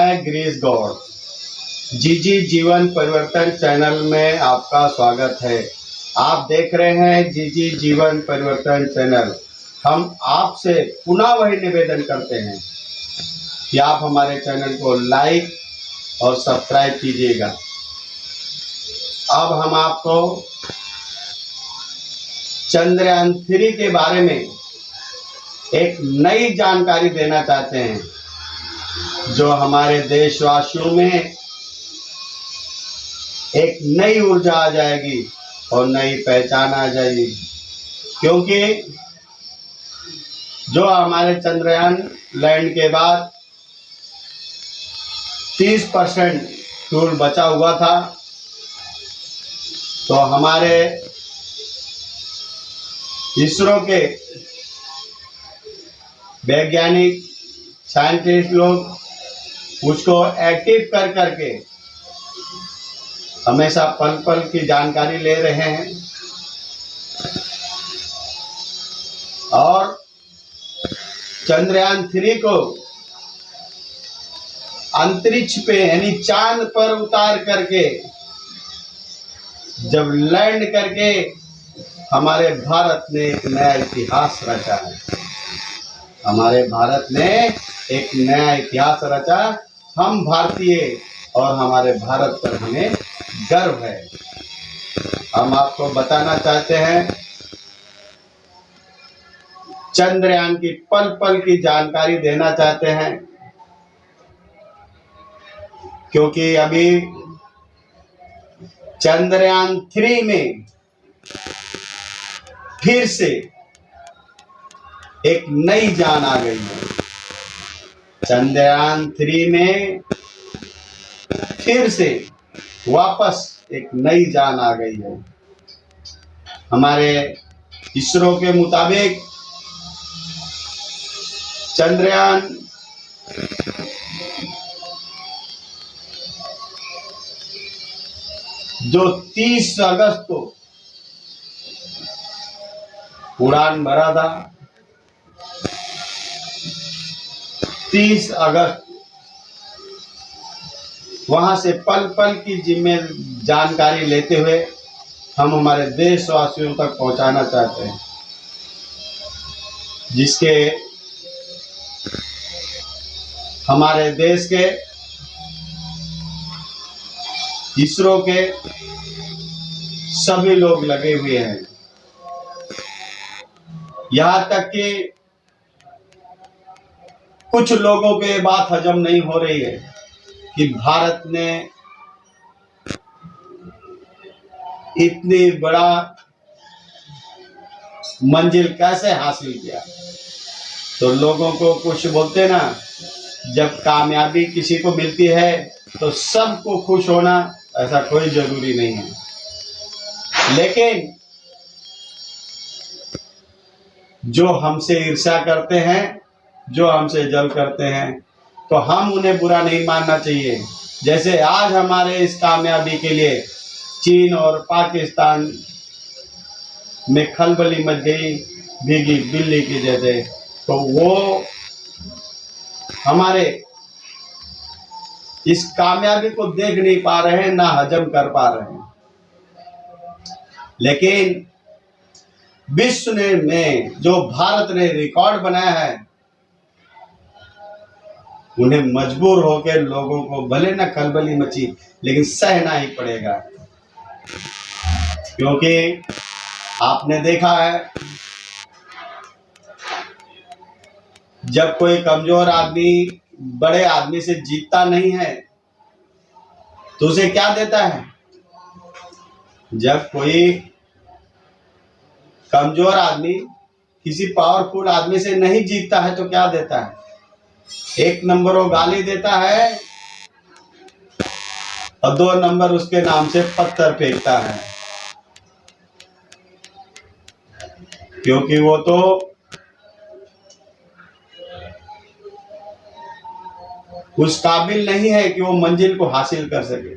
मैं गिरीश गौड़। जीजी जीवन परिवर्तन चैनल में आपका स्वागत है। आप देख रहे हैं जीजी जीवन परिवर्तन चैनल। हम आपसे पुनः वही निवेदन करते हैं कि आप हमारे चैनल को लाइक और सब्सक्राइब कीजिएगा। अब हम आपको चंद्रयान 3 के बारे में एक नई जानकारी देना चाहते हैं, जो हमारे देशवासियों में एक नई ऊर्जा आ जाएगी और नई पहचान आ जाएगी। क्योंकि जो हमारे चंद्रयान लैंड के बाद 30% फ्यूल बचा हुआ था, तो हमारे इसरो के वैज्ञानिक साइंटिस्ट लोग उसको एक्टिव कर करके हमेशा पल पल की जानकारी ले रहे हैं और चंद्रयान 3 को अंतरिक्ष पे यानी चांद पर उतार करके जब लैंड करके हमारे भारत ने एक नया इतिहास रचा है। हमारे भारत ने एक नया इतिहास रचा। हम भारतीय और हमारे भारत पर हमें गर्व है। हम आपको बताना चाहते हैं, चंद्रयान की पल पल की जानकारी देना चाहते हैं, क्योंकि अभी चंद्रयान 3 में फिर से एक नई जान आ गई है। चंद्रयान 3 में फिर से वापस एक नई जान आ गई है। हमारे इसरो के मुताबिक चंद्रयान जो 30 अगस्त को उड़ान भरा था, 30 अगस्त वहां से पल पल की जानकारी लेते हुए हम हमारे देशवासियों तक पहुंचाना चाहते हैं, जिसके हमारे देश के इसरो के सभी लोग लगे हुए हैं। यहां तक कि कुछ लोगों को ये बात हजम नहीं हो रही है कि भारत ने इतनी बड़ा मंजिल कैसे हासिल किया। तो लोगों को कुछ बोलते ना, जब कामयाबी किसी को मिलती है तो सबको खुश होना ऐसा कोई जरूरी नहीं है। लेकिन जो हमसे ईर्ष्या करते हैं, जो हमसे जल करते हैं, तो हम उन्हें बुरा नहीं मानना चाहिए। जैसे आज हमारे इस कामयाबी के लिए चीन और पाकिस्तान में खलबली मच गई भीगी बिल्ली की जैसे, तो वो हमारे इस कामयाबी को देख नहीं पा रहे हैं, ना हजम कर पा रहे हैं। लेकिन विश्व में जो भारत ने रिकॉर्ड बनाया है, उन्हें मजबूर होकर लोगों को भले न खलबली मची, लेकिन सहना ही पड़ेगा। क्योंकि आपने देखा है, जब कोई कमजोर आदमी बड़े आदमी से जीतता नहीं है तो उसे क्या देता है। जब कोई कमजोर आदमी किसी पावरफुल आदमी से नहीं जीतता है तो क्या देता है, एक नंबर वो गाली देता है और 2 नंबर उसके नाम से पत्थर फेंकता है। क्योंकि वो तो उस काबिल नहीं है कि वो मंजिल को हासिल कर सके।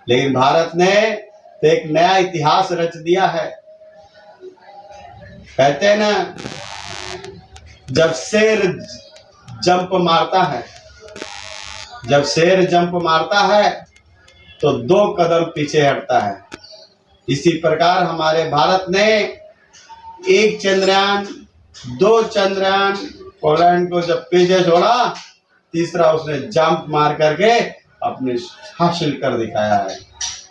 लेकिन भारत ने तो एक नया इतिहास रच दिया है। कहते हैं ना, जब शेर जंप मारता है जब शेर जंप मारता है तो 2 कदम पीछे हटता है। इसी प्रकार हमारे भारत ने 1 चंद्रयान, 2 चंद्रयान, पोलैंड को जब पीछे छोड़ा, तीसरा उसने जंप मार करके अपने हासिल कर दिखाया है।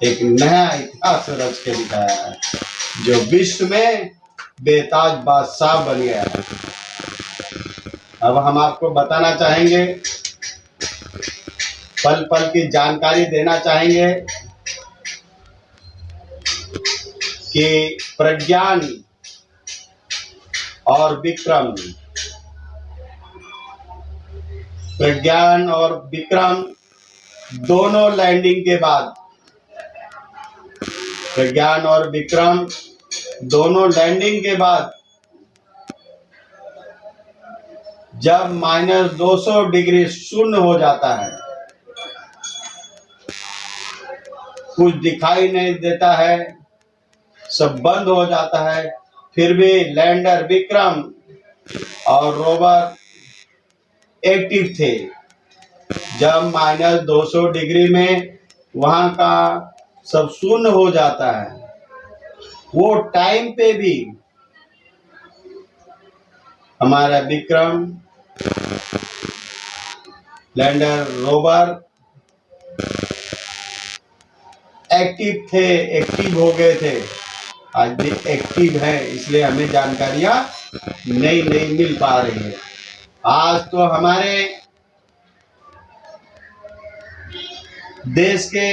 एक नया इतिहास रच के दिखाया है जो विश्व में बेताज बादशाह बन गया है। अब हम आपको बताना चाहेंगे, पल पल की जानकारी देना चाहेंगे कि प्रज्ञान और विक्रम दोनों लैंडिंग के बाद, प्रज्ञान और विक्रम दोनों लैंडिंग के बाद जब -200 डिग्री शून्य हो जाता है, कुछ दिखाई नहीं देता है, सब बंद हो जाता है, फिर भी लैंडर विक्रम और रोवर एक्टिव थे। जब -200 डिग्री में वहां का सब शून्य हो जाता है, वो टाइम पे भी हमारा विक्रम, लैंडर, रोवर एक्टिव थे, एक्टिव हो गए थे। आज भी एक्टिव है, इसलिए हमें जानकारियां नई मिल पा रही है। आज तो हमारे देश के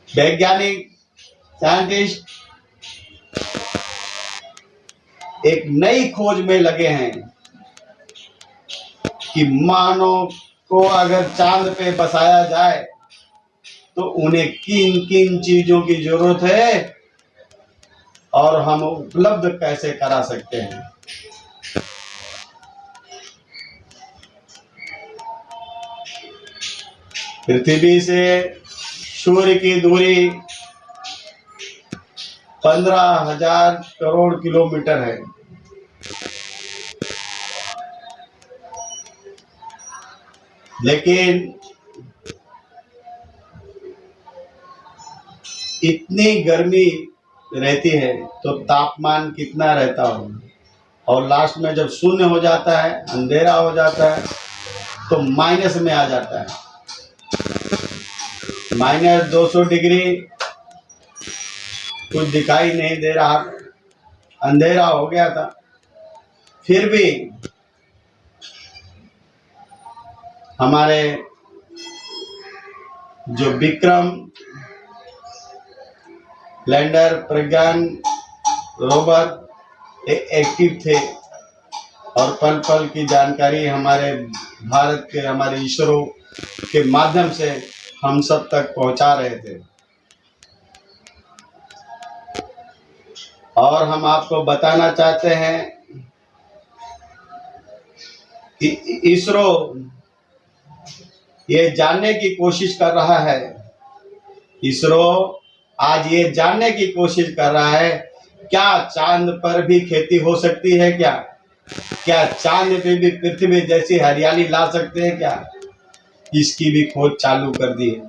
वैज्ञानिक, साइंटिस्ट एक नई खोज में लगे हैं कि मानव को अगर चांद पे बसाया जाए तो उन्हें किन किन चीजों की जरूरत है और हम उपलब्ध कैसे करा सकते हैं। पृथ्वी से सूर्य की दूरी 15,000 करोड़ किलोमीटर है। लेकिन इतनी गर्मी रहती है तो तापमान कितना रहता होगा, और लास्ट में जब शून्य हो जाता है, अंधेरा हो जाता है, तो माइनस में आ जाता है। -200 डिग्री, कुछ दिखाई नहीं दे रहा, अंधेरा हो गया था। फिर भी हमारे जो विक्रम, लैंडर, प्रज्ञान, रोवर एक्टिव थे और पल पल की जानकारी हमारे भारत के, हमारे इसरो के माध्यम से हम सब तक पहुंचा रहे थे। और हम आपको बताना चाहते हैं कि इसरो ये जानने की कोशिश कर रहा है, इसरो आज ये जानने की कोशिश कर रहा है क्या चांद पर भी खेती हो सकती है, क्या चांद पे भी पृथ्वी जैसी हरियाली ला सकते हैं क्या, इसकी भी खोज चालू कर दी है।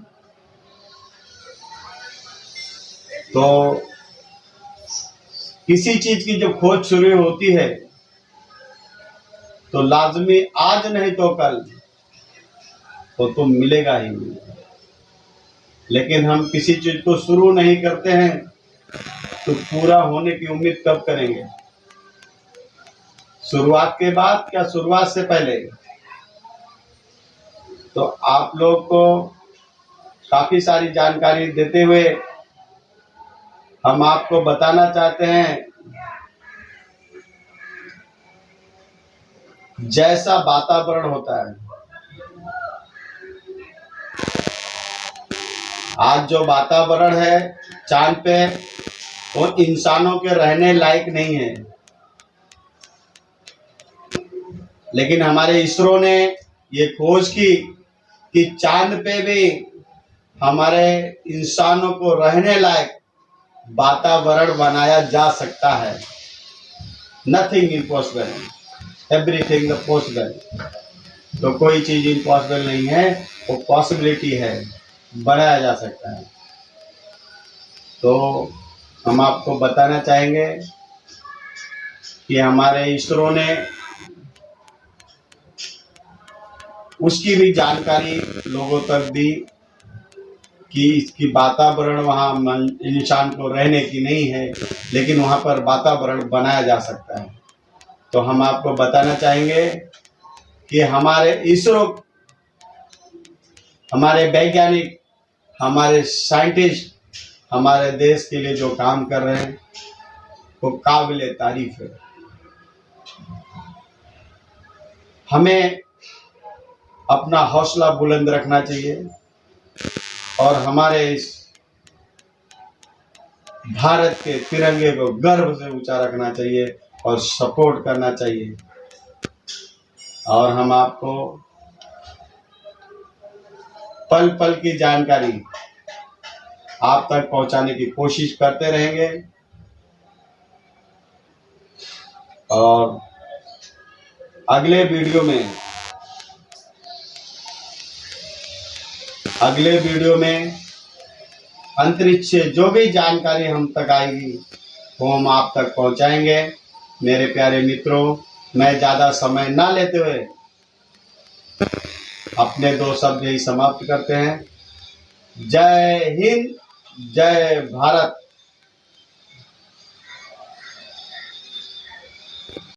तो किसी चीज की जब खोज शुरू होती है तो लाजमी आज नहीं तो कल वो तो मिलेगा ही। लेकिन हम किसी चीज को शुरू नहीं करते हैं तो पूरा होने की उम्मीद कब करेंगे? शुरुआत के बाद क्या शुरुआत से पहले? तो आप लोग को काफी सारी जानकारी देते हुए हम आपको बताना चाहते हैं, जैसा वातावरण होता है, आज जो वातावरण है चांद पे, वो इंसानों के रहने लायक नहीं है। लेकिन हमारे इसरो ने ये खोज की कि चांद पे भी हमारे इंसानों को रहने लायक वातावरण बनाया जा सकता है। Nothing impossible. Everything the possible. तो कोई चीज इम्पॉसिबल नहीं है, वो पॉसिबिलिटी है, बनाया जा सकता है। तो हम आपको बताना चाहेंगे कि हमारे इसरो ने उसकी भी जानकारी लोगों तक दी कि इसकी वातावरण वहाँ इंसान को रहने की नहीं है, लेकिन वहाँ पर वातावरण बनाया जा सकता है। तो हम आपको बताना चाहेंगे कि हमारे इसरो, हमारे वैज्ञानिक, हमारे साइंटिस्ट हमारे देश के लिए जो काम कर रहे हैं वो काबिल तारीफ है। हमें अपना हौसला बुलंद रखना चाहिए और हमारे इस भारत के तिरंगे को गर्व से ऊंचा रखना चाहिए और सपोर्ट करना चाहिए। और हम आपको पल पल की जानकारी आप तक पहुंचाने की कोशिश करते रहेंगे। और अगले वीडियो में अंतरिक्ष से जो भी जानकारी हम तक आएगी वो हम आप तक पहुंचाएंगे। मेरे प्यारे मित्रों, मैं ज़्यादा समय ना लेते हुए अपने 2 शब्द यही समाप्त करते हैं। जय हिंद, जय भारत।